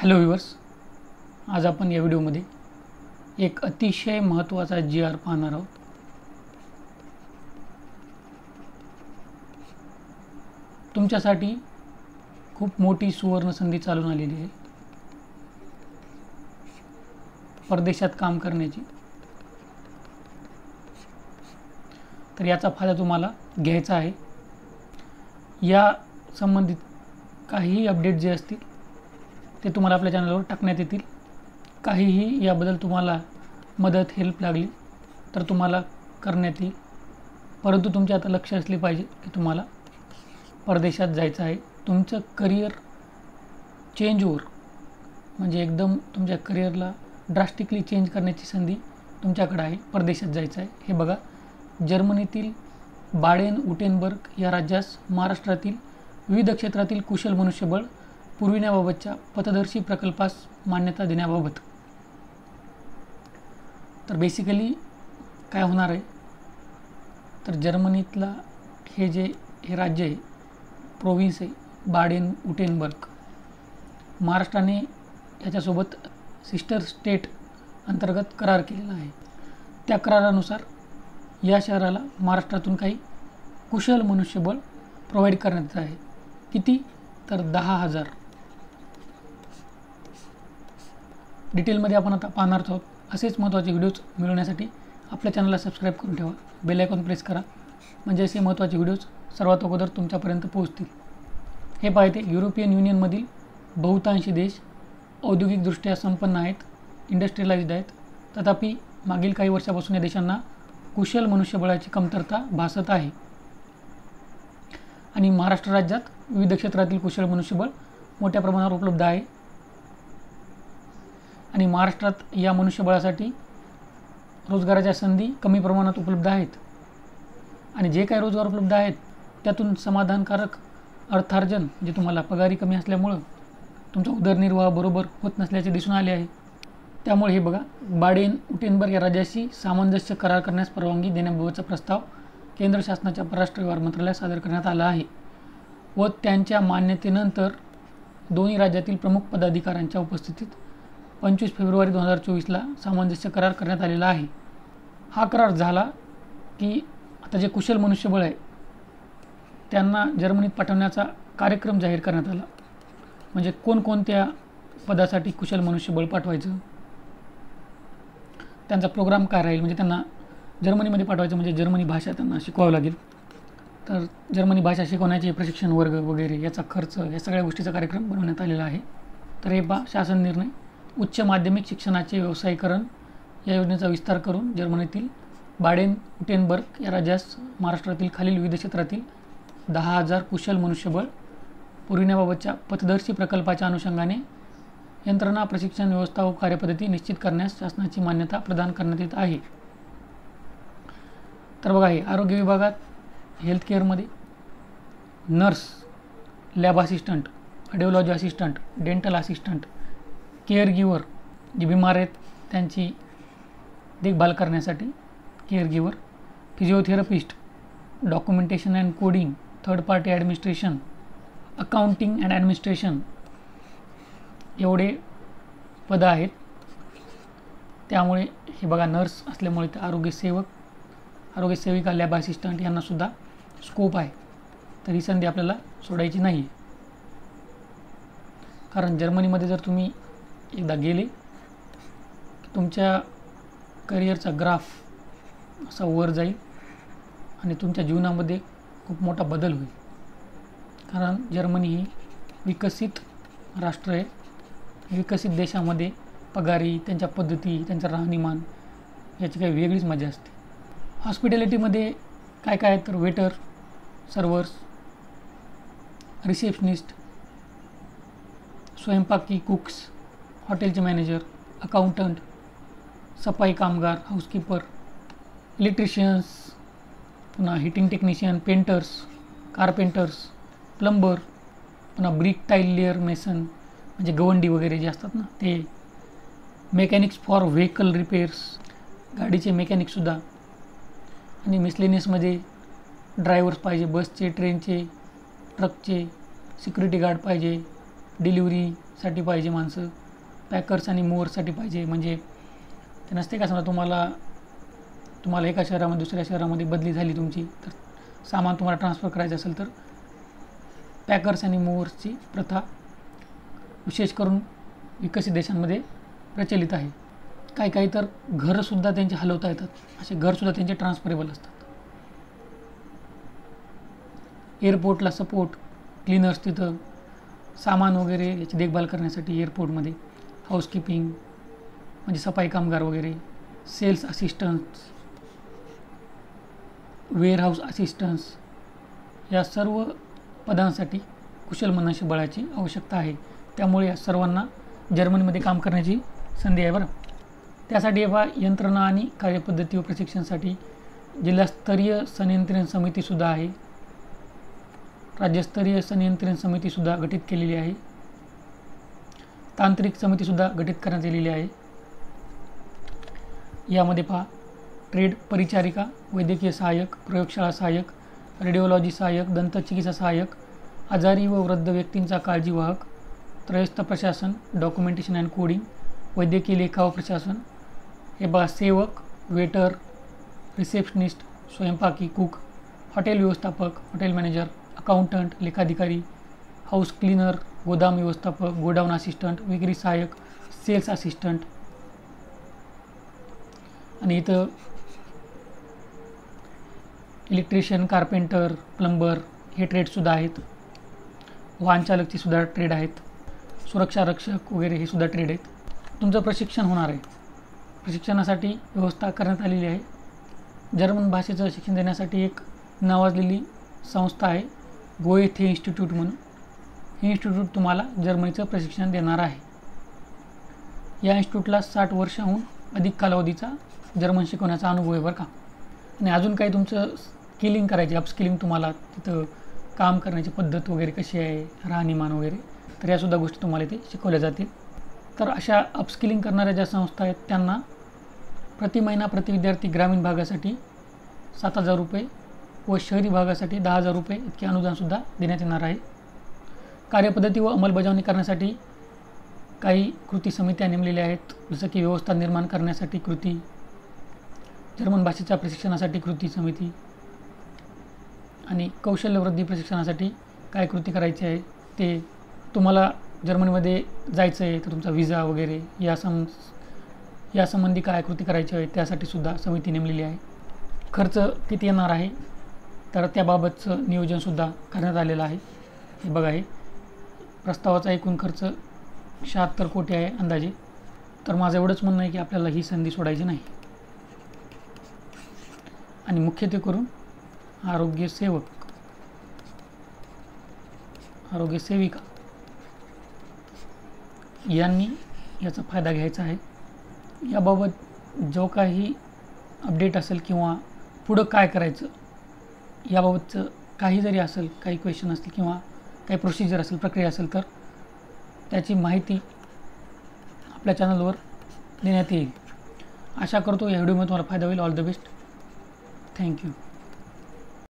Hello viewers, आज आपण या व्हिडिओमध्ये एक अतिशय महत्त्वाचा GR पाहणार आहोत. तुमच्यासाठी खूप मोठी सुवर्ण संधी चालून आलेली आहे परदेशात काम करण्याची. तर याचा फायदा तुम्हाला घ्यायचा आहे. या संबंधित काहीही अपडेट जे असतील ते तुम्हाला आपल्या चॅनलवर टाकण्यात येतील. काहीही याबद्दल तुम्हाला मदत हेल्प लागली तर तुम्हाला करण्यात येईल. परंतु तुमचे आता लक्ष असले पाहिजे की तुम्हाला परदेशात जायचं आहे. तुमचं करिअर चेंज ओव्हर म्हणजे एकदम तुमच्या करिअरला ड्रास्टिकली चेंज करण्याची संधी तुमच्याकडे आहे. परदेशात जायचं आहे. हे बघा, जर्मनीतील बाडेन-वुर्टेंबर्ग या राज्यास महाराष्ट्रातील विविध क्षेत्रातील कुशल मनुष्यबळ पुरविण्याबाबतच्या पथदर्शी प्रकल्पास मान्यता देण्याबाबत. तर बेसिकली काय होणार आहे, तर जर्मनीतला हे राज्य आहे, प्रोव्हिन्स आहे बाडेन-वुर्टेंबर्ग. महाराष्ट्राने याच्यासोबत सिस्टर स्टेट अंतर्गत करार केलेला आहे. त्या करारानुसार या शहराला महाराष्ट्रातून काही कुशल मनुष्यबळ प्रोव्हाइड करण्यात आहे. किती? तर 10,000. डिटेलमध्ये आपण आता पाहणार आहोत. असेच महत्त्वाचे व्हिडिओज मिळवण्यासाठी आपल्या चॅनलला सबस्क्राईब करून ठेवा. बेल आयकॉन प्रेस करा म्हणजे असे महत्त्वाचे व्हिडिओज सर्वात अगोदर तुमच्यापर्यंत पोहोचतील. हे पाहते, युरोपियन युनियनमधील बहुतांशी देश औद्योगिकदृष्ट्या संपन्न आहेत, इंडस्ट्रियलाइज्ड आहेत. तथापि मागील काही वर्षापासून या देशांना कुशल मनुष्यबळाची कमतरता भासत आहे आणि महाराष्ट्र राज्यात विविध क्षेत्रातील कुशल मनुष्यबळ मोठ्या प्रमाणावर उपलब्ध आहे. आणि महाराष्ट्रात या मनुष्यबळासाठी रोजगाराच्या संधी कमी प्रमाणात उपलब्ध आहेत. आणि जे काही रोजगार उपलब्ध आहेत त्यातून समाधानकारक अर्थार्जन, जे तुम्हाला पगारी कमी असल्यामुळं तुमचा उदरनिर्वाह बरोबर होत नसल्याचे दिसून आले आहे. त्यामुळे हे बघा, बाडेन-वुर्टेंबर्ग या राज्याशी सामंजस्य करार करण्यास परवानगी देण्याबाबतचा प्रस्ताव केंद्र शासनाच्या परराष्ट्र व्यवहार मंत्रालयात सादर करण्यात आला आहे व त्यांच्या मान्यतेनंतर दोन्ही राज्यातील प्रमुख पदाधिकाऱ्यांच्या उपस्थितीत 25 फेब्रुवारी 2024ला सामंजस्य करार करण्यात आलेला आहे. हा करार झाला की आता जे कुशल मनुष्यबळ आहे त्यांना जर्मनीत पाठवण्याचा कार्यक्रम जाहीर करण्यात आला. म्हणजे कोणकोणत्या पदासाठी कुशल मनुष्यबळ पाठवायचं, त्यांचा प्रोग्राम काय राहील, म्हणजे त्यांना जर्मनीमध्ये पाठवायचं म्हणजे जर्मनी भाषा त्यांना शिकवावं लागेल. तर जर्मनी भाषा शिकवण्याचे प्रशिक्षण वर्ग वगैरे याचा खर्च, या सगळ्या गोष्टीचा कार्यक्रम बनवण्यात आलेला आहे. तर हे शासन निर्णय उच्च माध्यमिक शिक्षणाचे व्यावसायीकरण या योजनेचा विस्तार करून जर्मनीतील बाडेन-वुर्टेंबर्ग या राज्यास महाराष्ट्रातील खालील विविध क्षेत्रातील 10,000 कुशल मनुष्यबळ पुरविण्याबाबतच्या पथदर्शी प्रकल्पाच्या अनुषंगाने यंत्रणा, प्रशिक्षण, व्यवस्था व कार्यपद्धती निश्चित करण्यास शासनाची मान्यता प्रदान करण्यात येत आहे. तर बघा, हे आरोग्य विभागात हेल्थकेअरमध्ये nurse, lab assistant, audiology assistant, dental assistant, care giver, जे बिमार आहेत त्यांची देखभाल करण्यासाठी care giver, physiotherapist, documentation and coding, third party administration, accounting and administration, एवढे पदं आहेत. त्यामुळे हे बघा, नर्स असल्यामुळे ते आरोग्यसेविका, लॅब असिस्टंट यांनासुद्धा स्कोप आहे. तर ही संधी आपल्याला सोडायची नाही आहे. कारण जर्मनीमध्ये जर तुम्ही एकदा गेले तुमच्या करिअरचा ग्राफ असा वर जाईल आणि तुमच्या जीवनामध्ये खूप मोठा बदल होईल. कारण जर्मनी ही विकसित राष्ट्र आहे. विकसित देशामध्ये पगारी, त्यांच्या पद्धती, त्यांचं राहणीमान याची काही वेगळीच मजा असते. हॉस्पिटॅलिटीमध्ये काय काय आहे, तर वेटर, सर्व्हर्स, रिसेप्शनिस्ट, स्वयंपाकी, कुक्स, हॉटेलचे मॅनेजर, अकाउंटंट, सफाई कामगार, हाऊसकीपर, इलेक्ट्रिशियन्स, पुन्हा heating technician, painters, carpenters, plumber, पुन्हा ब्रिक टाईल लेअर मेसन म्हणजे गवंडी वगैरे जे असतात ना ते, मेकॅनिक्स फॉर व्हेकल रिपेअर्स, गाडीचे मेकॅनिकसुद्धा, आणि मिसलेनियसमध्ये ड्रायव्हर्स पाहिजे, बसचे, ट्रेनचे, ट्रकचे, सिक्युरिटी गार्ड पाहिजे, डिलिव्हरीसाठी पाहिजे माणसं, पॅकर्स आणि मूव्हर्ससाठी पाहिजे. म्हणजे ते नसते का, समजा तुम्हाला एका शहरामध्ये दुसऱ्या शहरामध्ये बदली झाली तुमची, तर सामान तुम्हाला ट्रान्सफर करायचं असेल तर पॅकर्स आणि मूव्हर्सची प्रथा विशेष करून विकसित देशांमध्ये प्रचलित आहे. काही तर घरंसुद्धा त्यांचे हलवता येतात, असे घरसुद्धा त्यांचे ट्रान्सफरेबल असतात. एअरपोर्टला सपोर्ट क्लीनर्स, तिथं सामान वगैरे याची देखभाल करण्यासाठी एअरपोर्टमध्ये हाऊसकीपिंग म्हणजे सफाई कामगार वगैरे, सेल्स असिस्टंट्स, वेअरहाऊस असिस्टंट्स, या सर्व पदांसाठी कुशल मनुष्यबळाची आवश्यकता आहे. त्यामुळे या सर्वांना जर्मनीमध्ये काम करण्याची संधी आहे बरं. त्यासाठी यंत्रणा आणि कार्यपद्धती व प्रशिक्षणासाठी जिल्हास्तरीय संनियंत्रण समितीसुद्धा आहे, राज्यस्तरीय संनियंत्रण समितीसुद्धा गठीत केलेली आहे, तांत्रिक समितीसुद्धा गठीत करण्यात आलेली आहे. यामध्ये ट्रेड परिचारिका, वैद्यकीय सहाय्यक, प्रयोगशाळा सहाय्यक, रेडिओलॉजी सहाय्यक, दंतचिकित्सा सहाय्यक, आजारी व वृद्ध व्यक्तींचा काळजीवाहक, त्रयस्थ प्रशासन, डॉक्युमेंटेशन अँड कोडिंग, वैद्यकीय लेखा व प्रशासन, सेवक, वेटर, रिसेप्शनिस्ट, स्वयंपाकी, कुक, हॉटेल व्यवस्थापक, हॉटेल मॅनेजर, अकाउंटंट, लेखाधिकारी, हाऊस क्लीनर, गोदाम व्यवस्थापक, गोडाऊन असिस्टंट, विक्री सहाय्यक, सेल्स असिस्टंट. आणि इथं इलेक्ट्रिशियन, कार्पेंटर, प्लंबर हे ट्रेडसुद्धा आहेत. वाहनचालकची सुद्धा ट्रेड आहेत. सुरक्षा रक्षक वगैरे हे सुद्धा ट्रेड आहेत. तुमचं प्रशिक्षण होणार आहे. प्रशिक्षणासाठी व्यवस्था करण्यात आलेली आहे. जर्मन भाषेचं शिक्षण देण्यासाठी एक नावाजलेली संस्था आहे, गोएथे इन्स्टिट्यूट म्हणून. हे इन्स्टिट्यूट तुम्हाला जर्मनीचं प्रशिक्षण देणार आहे. या इन्स्टिट्यूटला 60 वर्षाहून अधिक कालावधीचा जर्मन शिकवण्याचा अनुभव आहे बरं का. आणि अजून काही तुमचं स्किलिंग करायची, अपस्किलिंग, तुम्हाला तिथं काम करण्याची पद्धत वगैरे कशी आहे, राहणीमान वगैरे, तर यासुद्धा गोष्टी तुम्हाला इथे शिकवल्या जातील. तर अशा अपस्किलिंग करणाऱ्या ज्या संस्था आहेत त्यांना प्रति महिना प्रति विद्यार्थी ग्रामीण भागासाठी 7,000 रुपये व शहरी भागासाठी 10,000 रुपये इतके अनुदानसुद्धा देण्यात येणार आहे. कार्यपद्धती व अंमलबजावणी करण्यासाठी काही कृती समित्या नेमलेल्या आहेत, जसं की व्यवस्था निर्माण करण्यासाठी कृती, जर्मन भाषेच्या प्रशिक्षणासाठी कृती समिती, आणि कौशल्यवृद्धी प्रशिक्षणासाठी काय कृती करायची आहे ते. तुम्हाला जर्मनीमध्ये जायचं आहे तर तुमचा विजा वगैरे यासंबंधी काय कृती करायची आहे त्यासाठी सुद्धा समिती नेमलेली आहे. खर्च किती येणार आहे तर त्याबाबतचं नियोजनसुद्धा करण्यात आलेलं आहे. हे बघा, हे प्रस्तावाचा एकूण खर्च 76 कोटी आहे अंदाजे. तर माझं एवढंच म्हणणं आहे की आपल्याला ही संधी सोडायची नाही. आणि मुख्यत्वे करून आरोग्यसेविका यांनी याचा फायदा घ्यायचा आहे. याबाबत जो काही अपडेट असेल किंवा पुढं काय करायचं याबाबतचं काही जरी असेल, काही क्वेश्चन असतील किंवा काही प्रोसिजर असेल, प्रक्रिया असेल, तर त्याची माहिती आपल्या चॅनलवर देण्यात येईल. आशा करतो या व्हिडिओमध्ये तुम्हाला फायदा होईल. All the best. थँक्यू.